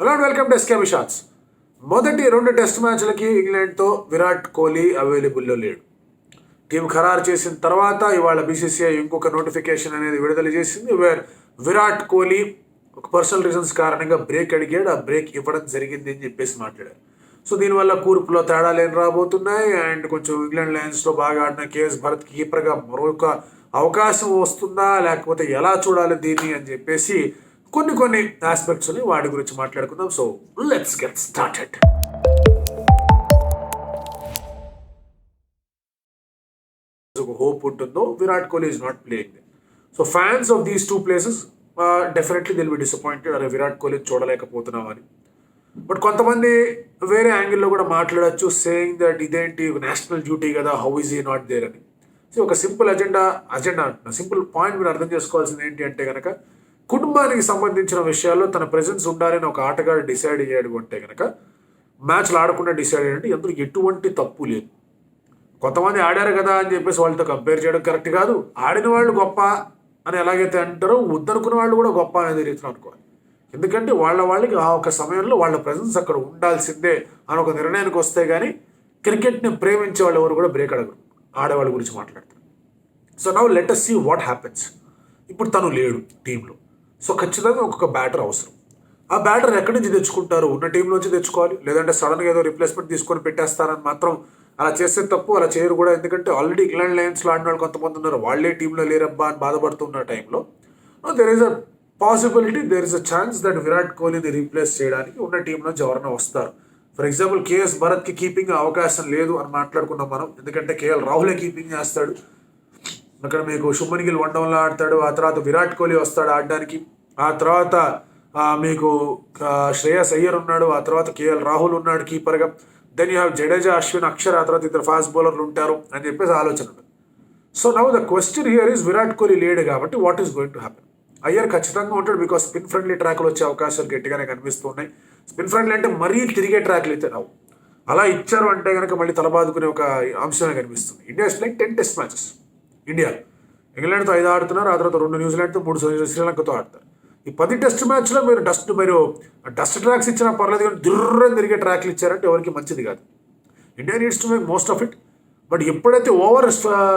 Hello and welcome to SK Shots. మొదటి 2 test మ్యాచ్లకి ఇంగ్లాండ్తో విరాట్ కోహ్లీ అవైలబుల్లో లేడు. టీం ఖరారు చేసిన తర్వాత ఇవాళ బీసీసీఐ ఇంకొక నోటిఫికేషన్ అనేది విడుదల చేసింది. విరాట్ కోహ్లీ ఒక పర్సనల్ రీజన్స్ కారణంగా బ్రేక్ అడిగాడు, ఆ బ్రేక్ ఇవ్వడం జరిగింది అని చెప్పేసి మాట్లాడారు. సో దీనివల్ల కూర్పులో తేడాలు ఏం రాబోతున్నాయి అండ్ కొంచెం ఇంగ్లాండ్ లయన్స్లో బాగా ఆడిన కేఎస్ భరత్ కీపర్గా మరొక అవకాశం వస్తుందా లేకపోతే ఎలా చూడాలి దీన్ని అని చెప్పేసి కొన్ని ఆస్పెక్ట్స్ వాటి గురించి మాట్లాడుకుందాం. So let's get started. ఒక హోప్ ఉంటుందో Virat Kohli is not playing. So fans of these 2 places definitely they'll be disappointed. అరే విరాట్ కోహ్లీ చూడలేకపోతున్నామని. బట్ కొంతమంది వేరే యాంగిల్లో కూడా మాట్లాడచ్చు, సేయింగ్ దట్ ఇదేంటి నేషనల్ డ్యూటీ కదా, హౌ ఈజ్ ఈ నాట్ దేర్ అని. సో ఒక సింపుల్ సింపుల్ పాయింట్ మీరు అర్థం చేసుకోవాల్సింది ఏంటి అంటే కనుక, కుటుంబానికి సంబంధించిన విషయాల్లో తన ప్రెజెన్స్ ఉండాలని ఒక ఆటగాడు డిసైడ్ అయ్యాడు అంటే కనుక మ్యాచ్లు ఆడకుండా డిసైడ్ అయ్యాడంటే ఎందుకు ఎటువంటి తప్పు లేదు. కొంతమంది ఆడారు కదా అని చెప్పేసి వాళ్ళతో కంపేర్ చేయడం కరెక్ట్ కాదు. ఆడిన వాళ్ళు గొప్ప అని ఎలాగైతే అంటారో వద్దనుకున్న వాళ్ళు కూడా గొప్ప అనేది రీతిలో అనుకోవాలి. ఎందుకంటే వాళ్ళకి ఆ ఒక సమయంలో వాళ్ళ ప్రెజెన్స్ అక్కడ ఉండాల్సిందే అని ఒక నిర్ణయానికి వస్తే కానీ క్రికెట్ని ప్రేమించే వాళ్ళు ఎవరు కూడా బ్రేక్ అడగరు. ఆడేవాళ్ళ గురించి మాట్లాడతారు. So now let us see what happens. ఇప్పుడు తను లేడు టీంలో. సో ఖచ్చితంగా ఒక్కొక్క బ్యాటర్ అవసరం. ఆ బ్యాటర్ ఎక్కడి నుంచి తెచ్చుకుంటారు? ఉన్న టీంలోంచి తెచ్చుకోవాలి, లేదంటే సడన్గా ఏదో రిప్లేస్మెంట్ తీసుకొని పెట్టేస్తారని మాత్రం అలా చేస్తే తప్పు. అలా చేయరు కూడా. ఎందుకంటే ఆల్రెడీ ఇంగ్లాండ్ లయన్స్లో ఆడిన వాళ్ళు కొంతమంది ఉన్నారు, వాళ్ళే టీంలో లేరబ్బా అని బాధపడుతున్న టైంలో there is a possibility, there is a chance that Virat కోహ్లీని రీప్లేస్ చేయడానికి ఉన్న టీంలోంచి ఎవరైనా వస్తారు. ఫర్ ఎగ్జాంపుల్ కేఎస్ భరత్కి కీపింగ్ అవకాశం లేదు అని మాట్లాడుకున్నాం మనం, ఎందుకంటే కేఎల్ రాహులే కీపింగ్ చేస్తాడు. అక్కడ మీకు శుభ్మన్ గిల్ వన్ డౌన్లో ఆడతాడు, ఆ తర్వాత విరాట్ కోహ్లీ వస్తాడు ఆడడానికి, ఆ తర్వాత మీకు శ్రేయస్ అయ్యర్ ఉన్నాడు, ఆ తర్వాత కేఎల్ రాహుల్ ఉన్నాడు కీపర్గా, then you have Jadeja, Ashwin, Axar, ఆ తర్వాత ఇద్దరు ఫాస్ట్ బౌలర్లు ఉంటారు అని చెప్పేసి ఆలోచన ఉంది. So now the question here is Virat Kohli లేడు కాబట్టి what is going to happen? Iyer ఖచ్చితంగా ఉంటాడు, బికాస్ స్పిన్ ఫ్రెండ్లీ ట్రాక్లు వచ్చే అవకాశాలు గట్టిగానే కనిపిస్తున్నాయి. స్పిన్ ఫ్రెండ్లీ అంటే మరీ తిరిగే ట్రాక్లు అయితే రావు. అలా ఇచ్చారు అంటే కనుక మళ్ళీ తలబాదుకునే ఒక అంశమే కనిపిస్తుంది. India is playing 10 test matches. India ఇంగ్లాండ్తో 5 ఆడుతున్నారు, ఆ తర్వాత 2 న్యూజిలాండ్తో, 3 శ్రీలంకతో ఆడతారు. ఈ 10 టెస్ట్ మ్యాచ్లో మీరు డస్ట్ ట్రాక్స్ ఇచ్చినా పర్లేదు, కానీ దుర్రని తిరిగే ట్రాక్లు ఇచ్చారంటే ఎవరికి మంచిది కాదు. India needs to make most of it. But ఎప్పుడైతే ఓవర్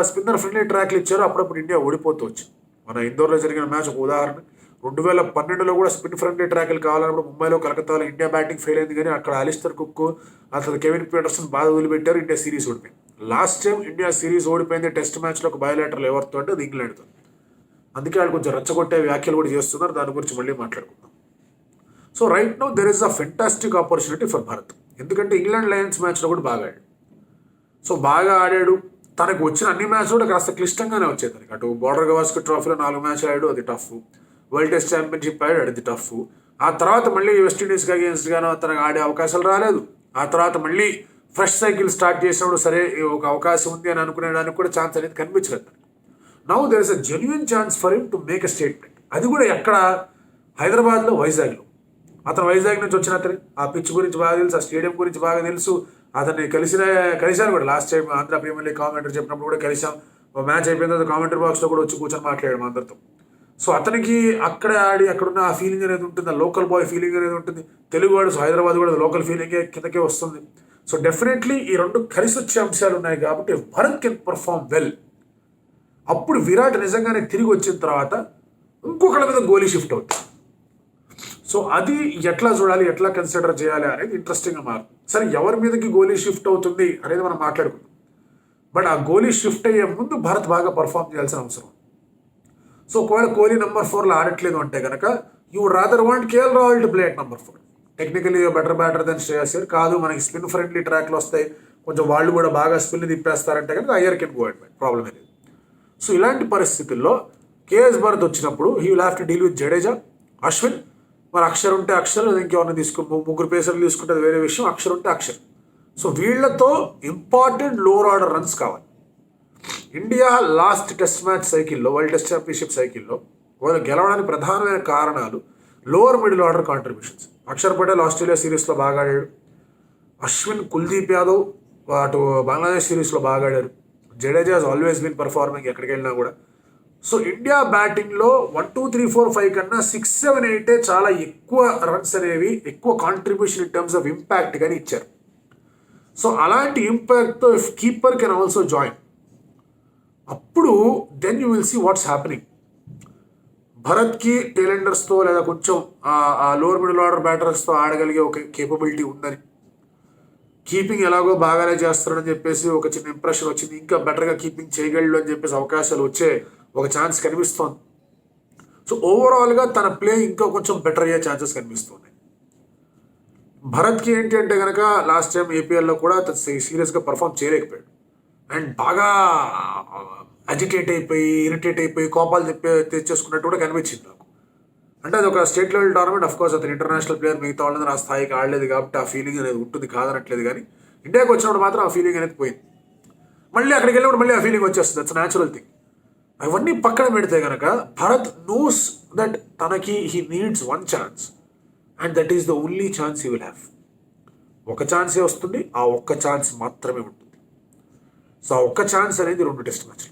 స్పిన్నర్ ఫ్రెండ్లీ ట్రాక్లు ఇచ్చారో అప్పుడప్పుడు ఇండియా ఓడిపోతూ వచ్చింది. మన ఇందోర్లో జరిగిన మ్యాచ్ ఒక ఉదాహరణ. 2012లో కూడా స్పిన్ ఫ్రెండ్లీ ట్రాక్లు కావాలన్నప్పుడు ముంబైలో, కలకత్తాలో ఇండియా బ్యాటింగ్ ఫెయిల్ అయింది, కానీ అక్కడ అలిస్టర్ కుక్, అసలు కెవిన్ పీటర్సన్ బాధ వదిలిపెట్టారు. ఇండియా సిరీస్ ఓడిపోయింది. లాస్ట్ టైం ఇండియా సిరీస్ ఓడిపోయింది టెస్ట్ మ్యాచ్లో ఒక బయోలేటర్లు ఎవరితో అంటే అది ఇంగ్లాండ్తో. అందుకే వాళ్ళు కొంచెం రెచ్చగొట్టే వ్యాఖ్యలు కూడా చేస్తున్నారు, దాని గురించి మళ్ళీ మాట్లాడుకుందాం. So right now there is a fantastic opportunity for Bharat. ఎందుకంటే ఇంగ్లాండ్ లయన్స్ మ్యాచ్లో కూడా బాగా ఆడాడు. సో బాగా ఆడాడు, తనకు వచ్చిన అన్ని మ్యాచ్లు కూడా కాస్త క్లిష్టంగానే వచ్చాయి తనకి. అటు బోర్డర్ గవాస్కర్ ట్రోఫీలో 4 మ్యాచ్లు ఆడాడు, అది టఫ్. వరల్డ్ టెస్ట్ ఛాంపియన్షిప్ ఆడాడు, అది టఫ్. ఆ తర్వాత మళ్ళీ వెస్టిండీస్కి అగేన్స్ట్గానో తనకు ఆడే అవకాశాలు రాలేదు. ఆ తర్వాత మళ్ళీ ఫ్రెష్ సైకిల్ స్టార్ట్ చేసినప్పుడు సరే ఒక అవకాశం ఉంది అని అనుకునేదానికి కూడా ఛాన్స్ అనేది కనిపించలేదు. Now there is a genuine chance for him to make a statement. అది కూడా ఎక్కడ? హైదరాబాద్లో, వైజాగ్లో. అతను వైజాగ్ నుంచి వచ్చిన అతను ఆ పిచ్ గురించి బాగా తెలుసు, ఆ స్టేడియం గురించి బాగా తెలుసు. అతన్ని కలిశాను కూడా last time Andhra Premier League commentary చెప్పినప్పుడు కూడా కలిసాం. మ్యాచ్ అయిపోయిన తర్వాత కామెంటరీ బాక్స్లో కూడా వచ్చి కూర్చొని మాట్లాడాము అందరితో. సో అతనికి అక్కడ ఆడి అక్కడున్న ఆ ఫీలింగ్ అనేది ఉంటుంది, ఆ లోకల్ బాయ్ ఫీలింగ్ అనేది ఉంటుంది. తెలుగు వాడు, సో హైదరాబాద్ కూడా లోకల్ ఫీలింగే కిందకే వస్తుంది. సో డెఫినెట్లీ ఈ 2 కలిసి వచ్చే అంశాలు ఉన్నాయి కాబట్టి భరత్ కెన్ పర్ఫార్మ్ వెల్. అప్పుడు విరాట్ నిజంగానే తిరిగి వచ్చిన తర్వాత ఇంకొకళ్ళ మీద గోలీ షిఫ్ట్ అవుతుంది. సో అది ఎట్లా చూడాలి, ఎట్లా కన్సిడర్ చేయాలి అనేది ఇంట్రెస్టింగ్గా మారుతుంది. సరే, ఎవరి మీదకి గోలీ షిఫ్ట్ అవుతుంది అనేది మనం మాట్లాడుకుందాం. బట్ ఆ గోలీ షిఫ్ట్ అయ్యే ముందు భారత్ బాగా పర్ఫామ్ చేయాల్సిన అవసరం. సో ఒకవేళ కోహ్లీ నెంబర్ 4లో ఆడట్లేదు అంటే కనుక you would rather want KL Rahul to play at number 4. Technically better batter then Shreyas Iyer. కాదు మనకి స్పిన్ ఫ్రెండ్లీ ట్రాక్లు వస్తాయి, కొంచెం వాళ్ళు కూడా బాగా స్పిన్ తిప్పేస్తారంటే కనుక Iyer can go at bat, problem అనేది. సో ఇలాంటి పరిస్థితుల్లో కేఎస్ భరత్ వచ్చినప్పుడు he will have to deal with Jadeja, Ashwin, మరి అక్షర్ ఉంటే అక్షర్, ఇంకెవరిని తీసుకుని 3 పేసర్లు తీసుకుంటే అది వేరే విషయం. అక్షర్ ఉంటే అక్షర్. సో వీళ్లతో ఇంపార్టెంట్ లోవర్ ఆర్డర్ రన్స్ కావాలి. ఇండియా లాస్ట్ టెస్ట్ మ్యాచ్ సైకిల్లో, వరల్డ్ టెస్ట్ ఛాంపియన్షిప్ సైకిల్లో వాళ్ళు గెలవడానికి ప్రధానమైన కారణాలు lower middle order contributions. Axar Patel Australia సిరీస్లో బాగా ఆడాడు, అశ్విన్, కుల్దీప్ యాదవ్ అటు బంగ్లాదేశ్ సిరీస్లో బాగా ఆడారు, Jadeja has always been performing ఎక్కడికి వెళ్ళినా కూడా. సో ఇండియా బ్యాటింగ్లో 1 2 3 4 5 కన్నా 6 7 8 చాలా ఎక్కువ రన్స్ అనేవి, ఎక్కువ contribution in terms of impact కానీ ఇచ్చారు. సో అలాంటి ఇంపాక్ట్తో if keeper can also join, అప్పుడు then you will see what's happening. భరత్కి టైలెండర్స్తో లేదా కొంచెం ఆ లోవర్ మిడిల్ ఆర్డర్ బ్యాటర్స్తో ఆడగలిగే ఒక కేపబిలిటీ ఉందని, కీపింగ్ ఎలాగో బాగానే చేస్తారని చెప్పేసి ఒక చిన్న ఇంప్రెషన్ వచ్చింది, ఇంకా బెటర్గా కీపింగ్ చేయగలడు అని చెప్పేసి అవకాశాలు వచ్చే ఒక ఛాన్స్ కనిపిస్తోంది. సో ఓవరాల్గా తన ప్లే ఇంకా కొంచెం బెటర్ అయ్యే ఛాన్సెస్ కనిపిస్తున్నాయి. భరత్కి ఏంటి అంటే కనుక లాస్ట్ టైం ఏపీఎల్లో కూడా సీరియస్గా పర్ఫామ్ చేయలేకపోయాడు, అండ్ బాగా అజిటేట్ అయిపోయి ఇరిటేట్ అయిపోయి కోపాలు తెచ్చేసుకున్నట్టు కూడా కనిపించింది నాకు. అంటే అది ఒక state level tournament, of course అతను ఇంటర్నేషనల్ ప్లేయర్, మిగతా వాళ్ళందరూ ఆ స్థాయికి ఆడలేదు కాబట్టి ఆ ఫీలింగ్ అనేది ఉంటుంది, కాదనట్లేదు. కానీ ఇండియాకి వచ్చినప్పుడు మాత్రం ఆ ఫీలింగ్ అనేది పోయింది. మళ్ళీ అక్కడికి వెళ్ళినప్పుడు మళ్ళీ ఆ ఫీలింగ్ వచ్చేస్తుంది, దట్స్ న్యాచురల్ థింగ్. అవన్నీ పక్కన పెడితే కనుక భరత్ నోస్ దట్ తనకి he needs one chance, and that is the only chance he will have. ఒక ఛాన్సే వస్తుంది, ఆ ఒక్క ఛాన్స్ మాత్రమే ఉంటుంది. సో ఆ ఒక్క ఛాన్స్ అనేది 2 టెస్ట్ మ్యాచ్లు.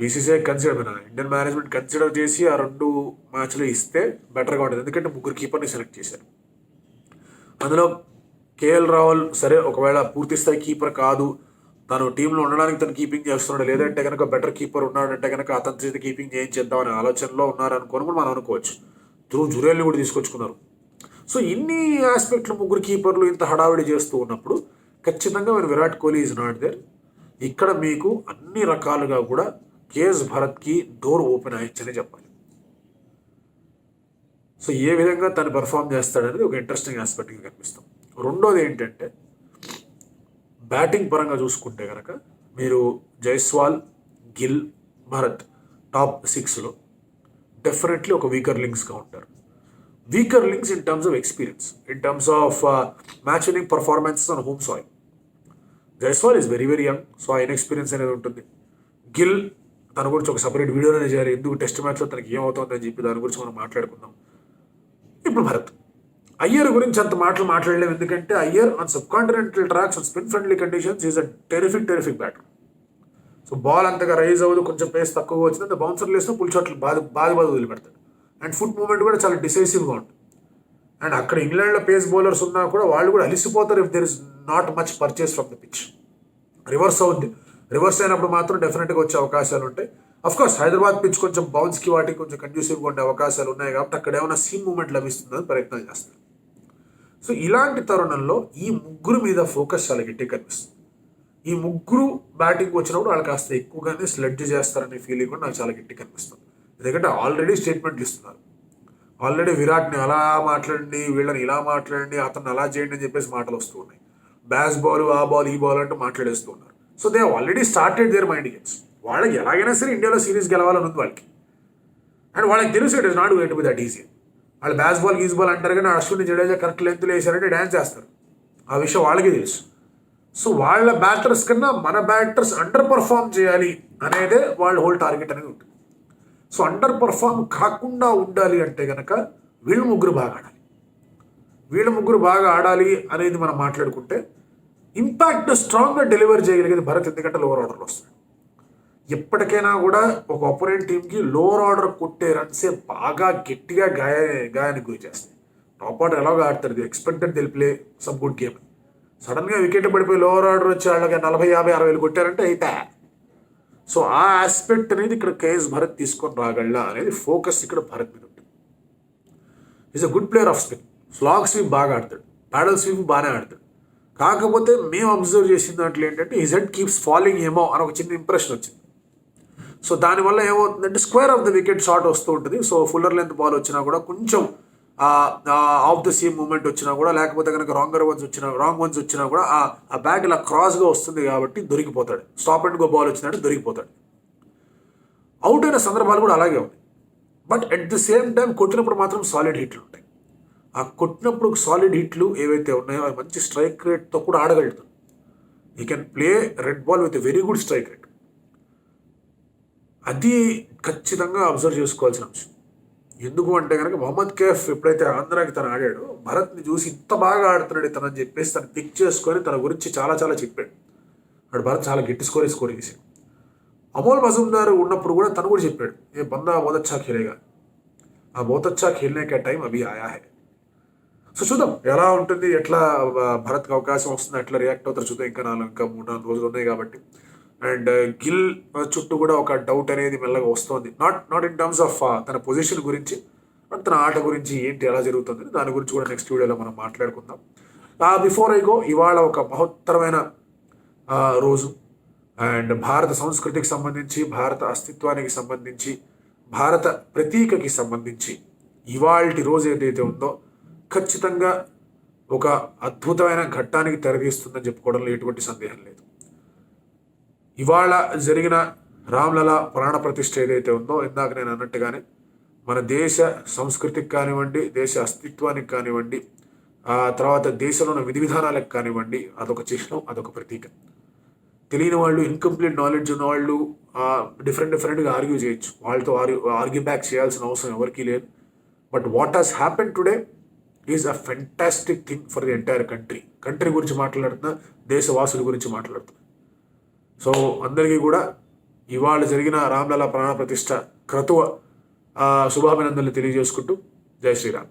BCCI consider Indian management consider చేసి ఆ 2 మ్యాచ్లు ఇస్తే బెటర్గా ఉంటుంది, ఎందుకంటే 3 కీపర్ని సెలెక్ట్ చేశారు. అందులో కేఎల్ రాహుల్ సరే ఒకవేళ పూర్తి స్థాయి కీపర్ కాదు, తను టీంలో ఉండడానికి తను కీపింగ్ చేస్తున్నాడు, లేదంటే కనుక బెటర్ కీపర్ ఉన్నాడంటే కనుక అతని చేతి కీపింగ్ చేద్దామనే ఆలోచనలో ఉన్నారనుకోని కూడా మనం అనుకోవచ్చు. జురేల్ని కూడా తీసుకొచ్చుకున్నారు. సో ఇన్ని ఆస్పెక్ట్లు 3 కీపర్లు ఇంత హడావిడి చేస్తూ ఉన్నప్పుడు ఖచ్చితంగా Virat Kohli is not there. ఇక్కడ మీకు అన్ని రకాలుగా కూడా కేఎస్ భరత్కి డోర్ ఓపెన్ అయ్యొచ్చని చెప్పాలి. సో ఏ విధంగా తను పెర్ఫామ్ చేస్తాడనేది ఒక ఇంట్రెస్టింగ్ ఆస్పెక్ట్గా కనిపిస్తాం. రెండోది ఏంటంటే బ్యాటింగ్ పరంగా చూసుకుంటే కనుక మీరు జైస్వాల్, గిల్, భరత్ టాప్ 6లో డెఫినెట్లీ ఒక వీకర్ లింక్స్గా ఉంటారు. Weaker links in terms of experience, in terms of match winning performances on home soil. Jaiswal is very very young, so ఆయన ఎక్స్పీరియన్స్ అనేది ఉంటుంది. గిల్ తన గురించి ఒక సపరేట్ వీడియోనే చేయాలి, ఎందుకు టెస్ట్ మ్యాచ్లో తనకి ఏమవుతుందని చెప్పి దాని గురించి మనం మాట్లాడుకుందాం. ఇప్పుడు భరత్, అయ్యర్ గురించి అంత మాట్లాడలేము, ఎందుకంటే Iyer on sub continental tracks on spin friendly conditions is a terrific batter. So ball అంతగా రైజ్ అవ్వదు, కొంచెం పేస్ తక్కువ వచ్చింది, అంత బౌన్సర్లు వేస్తే పుల్ షాట్లు బాగా వదిలిపెడతాడు. అండ్ ఫుట్ మూవ్మెంట్ కూడా చాలా డిసైసివ్గా ఉంటుంది. అండ్ అక్కడ ఇంగ్లాండ్లో పేస్ బౌలర్స్ ఉన్నా కూడా వాళ్ళు కూడా అలిసిపోతారు if there is not much purchase from the pitch. Reverse అవుద్ది, రివర్స్ అయినప్పుడు మాత్రం డెఫినెట్గా వచ్చే అవకాశాలు ఉంటాయి. అఫ్కోర్స్ హైదరాబాద్ పిచ్ కొంచెం బౌన్స్కి వాటికి కొంచెం కండ్యూసివ్గా ఉండే అవకాశాలు ఉన్నాయి కాబట్టి అక్కడ ఏమైనా సీమ్ మూవ్మెంట్ లభిస్తుందని ప్రయత్నం చేస్తారు. సో ఇలాంటి తరుణంలో ఈ 3 మీద ఫోకస్ చాలా గట్టిగా కనిపిస్తుంది. ఈ 3 బ్యాటింగ్ వచ్చినప్పుడు వాళ్ళు కాస్త ఎక్కువగానే స్లెడ్జ్ చేస్తారనే ఫీలింగ్ కూడా నాకు చాలా గట్టిగా కనిపిస్తుంది. ఎందుకంటే ఆల్రెడీ స్టేట్మెంట్లు ఇస్తున్నారు, ఆల్రెడీ విరాట్ని అలా మాట్లాడండి, వీళ్ళని ఇలా మాట్లాడండి, అతన్ని అలా చేయండి అని చెప్పేసి మాటలు వస్తూ ఉన్నాయి. బ్యాస్ బాల్, ఆ బాల్, ఈ బాల్ అంటూ మాట్లాడేస్తూ ఉన్నారు. So they already started their mind games. వాళ్ళకి ఎలాగైనా సరే ఇండియాలో సిరీస్ గెలవాలని ఉంది వాళ్ళకి, అండ్ వాళ్ళకి తెలుసు it is not going to be that easy. వాళ్ళు బ్యాస్ బాల్ గీస్ బాల్ అంటారు కానీ అశ్విని జడేజా కరెక్ట్ లెంత్లో వేసారంటే డ్యాన్స్ చేస్తారు, ఆ విషయం వాళ్ళకి తెలుసు. సో వాళ్ళ బ్యాటర్స్ కన్నా మన బ్యాటర్స్ అండర్ పర్ఫామ్ చేయాలి అనేదే వాళ్ళ హోల్ టార్గెట్ అనేది ఉంటుంది. సో అండర్ పర్ఫామ్ కాకుండా ఉండాలి అంటే కనుక వీళ్ళు 3 బాగా ఆడాలి. వీళ్ళు 3 బాగా ఆడాలి అనేది మనం మాట్లాడుకుంటే ఇంపాక్ట్ స్ట్రాంగ్గా డెలివర్ చేయగలిగేది భరత్, ఎందుకంటే లోవర్ ఆర్డర్లో వస్తుంది. ఎప్పటికైనా కూడా ఒక అపోనెంట్ టీంకి లోవర్ ఆర్డర్ కొట్టే రన్సే బాగా గట్టిగా గాయానికి గురి చేస్తాయి. టాప్ ఆర్డర్ ఎలాగో ఆడతారు, expected they'll play some good game. సడన్గా వికెట్ పడిపోయి లోవర్ ఆర్డర్ వచ్చి వాళ్ళకి 40, 50, 60 కొట్టారంటే అయితే. సో ఆ ఆస్పెక్ట్ అనేది ఇక్కడ కేఎస్ భరత్ తీసుకొని రాగలడా అనేది ఫోకస్ ఇక్కడ భరత్ మీద ఉంటుంది. Is a good player of spin, slag sweep బాగా ఆడతాడు, ప్యాడల్ స్వీప్ బాగానే ఆడతాడు. కాకపోతే మేము అబ్జర్వ్ చేసిన దాంట్లో ఏంటంటే హిజ్ హెడ్ కీప్స్ ఫాలింగ్ ఏమో అని ఒక చిన్న ఇంప్రెషన్ వచ్చింది. సో దానివల్ల ఏమవుతుందంటే square of the wicket shot వస్తూ ఉంటుంది. సో ఫుల్లర్ లెంత్ బాల్ వచ్చినా కూడా కొంచెం ఆఫ్ ద సీమ్ మూమెంట్ వచ్చినా కూడా, లేకపోతే కనుక రాంగ్ వన్స్ వచ్చినా కూడా ఆ బ్యాట్ ఇలా క్రాస్గా వస్తుంది కాబట్టి దొరికిపోతాడు. స్టాప్ అండ్ గో బాల్ వచ్చినట్టు దొరికిపోతాడు. అవుట్ అయిన సందర్భాలు కూడా అలాగే ఉన్నాయి. But at the same time కొట్టినప్పుడు మాత్రం సాలిడ్ హిట్లు ఉంటాయి. ఆ కొట్టినప్పుడు సాలిడ్ హిట్లు ఏవైతే ఉన్నాయో అవి మంచి స్ట్రైక్ రేట్తో కూడా ఆడగలుగుతాడు. You can play red ball with very good strike rate. అది ఖచ్చితంగా అబ్జర్వ్ చేసుకోవాల్సిన అంశం. ఎందుకు అంటే కనుక మొహమ్మద్ కైఫ్ ఎప్పుడైతే ఆంధ్రాకి తను ఆడాడో భరత్ని చూసి ఇంత బాగా ఆడుతున్నాడు తనని చెప్పేసి తను పిక్ చేసుకొని తన గురించి చాలా చాలా చెప్పాడు. అక్కడ భరత్ చాలా గట్టి స్కోర్ చేశాడు. అమోల్ మజుందార్ ఉన్నప్పుడు కూడా తను కూడా చెప్పాడు, ఏ బందా బహుత్ అచ్చా ఖేలేగా, ఆ బహుత్ అచ్చా ఖేల్నే కా టైం అభి ఆయా హై. సో చూద్దాం ఎలా ఉంటుంది, ఎట్లా భరత్కి అవకాశం వస్తుంది, ఎట్లా రియాక్ట్ అవుతారు చూద్దాం. ఇంకా 3-4 రోజులు ఉన్నాయి కాబట్టి. అండ్ గిల్ చుట్టూ కూడా ఒక డౌట్ అనేది మెల్లగా వస్తుంది. నాట్ ఇన్ టర్మ్స్ ఆఫ్ తన పొజిషన్ గురించి, బట్ తన ఆట గురించి ఏంటి ఎలా జరుగుతుంది దాని గురించి కూడా నెక్స్ట్ వీడియోలో మనం మాట్లాడుకుందాం. బిఫోర్ ఐ గో, ఇవాళ ఒక మహత్తరమైన రోజు. అండ్ భారత సంస్కృతికి సంబంధించి, భారత అస్తిత్వానికి సంబంధించి, భారత ప్రతీకకి సంబంధించి ఇవాల్టి రోజు ఏదైతే ఉందో ఖచ్చితంగా ఒక అద్భుతమైన ఘట్టానికి తెరదీస్తుందని చెప్పుకోవడంలో ఎటువంటి సందేహం లేదు. ఇవాళ జరిగిన రామ్లలా ప్రాణ ప్రతిష్ఠ ఏదైతే ఉందో, ఇందాక నేను అన్నట్టుగానే మన దేశ సంస్కృతికి కానివ్వండి, దేశ అస్తిత్వానికి కానివ్వండి, ఆ తర్వాత దేశంలో ఉన్న విధి విధానాలకు కానివ్వండి, అదొక చిహ్నం, అదొక ప్రతీక. తెలియని వాళ్ళు, ఇన్కంప్లీట్ నాలెడ్జ్ ఉన్న వాళ్ళు డిఫరెంట్గా ఆర్గ్యూ చేయొచ్చు, వాళ్ళతో ఆర్గ్యూ బ్యాక్ చేయాల్సిన అవసరం ఎవరికీ లేదు. But what has happen today is a fantastic thing for the entire country గురించి మాట్లాడుతున్నా, దేశవాసుల గురించి మాట్లాడుతున్నా. సో అందరికీ కూడా ఇవాళ జరిగిన రామ్లలా ప్రాణ ప్రతిష్ఠ క్రతువ శుభాభినందనలు తెలియజేసుకుంటూ, జై శ్రీరామ్.